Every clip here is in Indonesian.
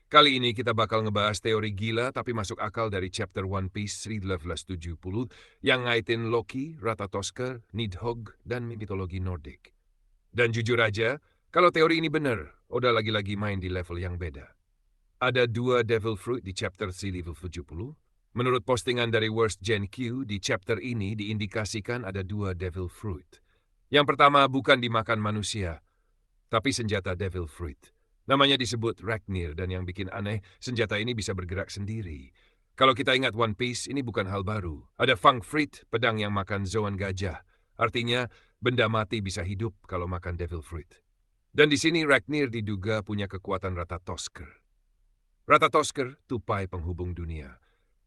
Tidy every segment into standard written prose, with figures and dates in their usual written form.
Kali ini kita bakal ngebahas teori gila tapi masuk akal dari chapter One Piece 1870 yang ngaitin Loki, Ratatoskr, Nidhogg, dan mitologi Nordik. Dan jujur aja, kalau teori ini bener, Oda lagi-lagi main di level yang beda. Ada dua Devil Fruit di chapter 1870. Menurut postingan dari Worst Gen Q, di chapter ini diindikasikan ada dua Devil Fruit. Yang pertama bukan dimakan manusia, tapi senjata Devil Fruit. Namanya disebut Ragnir dan yang bikin aneh, senjata ini bisa bergerak sendiri. Kalau kita ingat One Piece, ini bukan hal baru. Ada Fang Fruit, pedang yang makan Zoan gajah. Artinya, benda mati bisa hidup kalau makan Devil Fruit. Dan di sini Ragnir diduga punya kekuatan Ratatoskr. Ratatoskr, tupai penghubung dunia.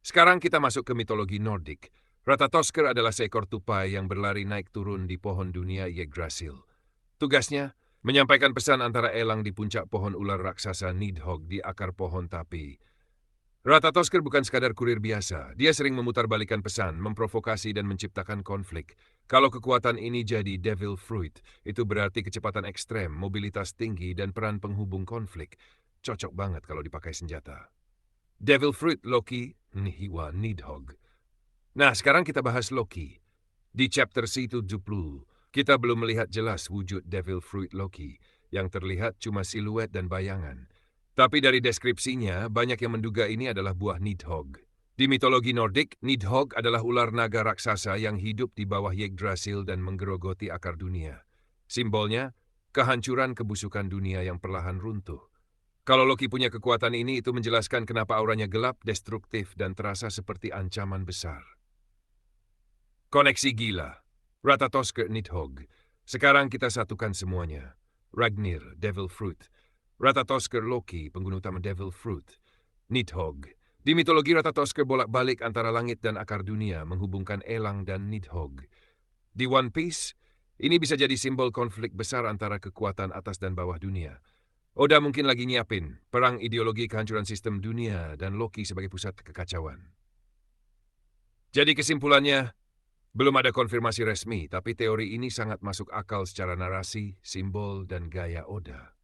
Sekarang kita masuk ke mitologi Nordik. Ratatoskr adalah seekor tupai yang berlari naik turun di pohon dunia Yggdrasil. Tugasnya, menyampaikan pesan antara elang di puncak pohon ular raksasa Nidhogg di akar pohon tapi. Ratatoskr bukan sekadar kurir biasa, dia sering memutarbalikkan pesan, memprovokasi dan menciptakan konflik. Kalau kekuatan ini jadi Devil Fruit, itu berarti kecepatan ekstrem, mobilitas tinggi, dan peran penghubung konflik. Cocok banget kalau dipakai senjata. Devil Fruit Loki, Nihiwa Nidhogg. Nah, sekarang kita bahas Loki. Di chapter C70, kita belum melihat jelas wujud Devil Fruit Loki, yang terlihat cuma siluet dan bayangan. Tapi dari deskripsinya, banyak yang menduga ini adalah buah Nidhogg. Di mitologi Nordik, Nidhogg adalah ular naga raksasa yang hidup di bawah Yggdrasil dan menggerogoti akar dunia. Simbolnya, kehancuran kebusukan dunia yang perlahan runtuh. Kalau Loki punya kekuatan ini, itu menjelaskan kenapa auranya gelap, destruktif, dan terasa seperti ancaman besar. Koneksi gila. Ratatoskr Nidhogg. Sekarang kita satukan semuanya. Ragnir, Devil Fruit. Ratatoskr Loki, pengguna utama Devil Fruit. Nidhogg. Di mitologi Ratatoskr bolak-balik antara langit dan akar dunia, menghubungkan elang dan Nidhogg. Di One Piece, ini bisa jadi simbol konflik besar antara kekuatan atas dan bawah dunia. Oda mungkin lagi nyiapin perang ideologi kehancuran sistem dunia dan Loki sebagai pusat kekacauan. Jadi kesimpulannya, belum ada konfirmasi resmi, tapi teori ini sangat masuk akal secara narasi, simbol, dan gaya Oda.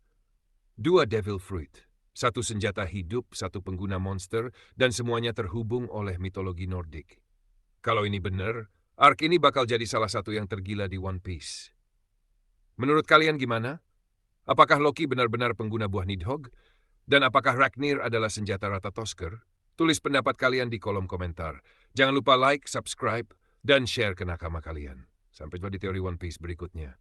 Dua Devil Fruit, satu senjata hidup, satu pengguna monster, dan semuanya terhubung oleh mitologi Nordik. Kalau ini benar, arc ini bakal jadi salah satu yang tergila di One Piece. Menurut kalian gimana? Apakah Loki benar-benar pengguna buah Nidhogg? Dan apakah Ragnir adalah senjata Ratatoskr? Tulis pendapat kalian di kolom komentar. Jangan lupa like, subscribe, dan share ke nakama kalian. Sampai jumpa di teori One Piece berikutnya.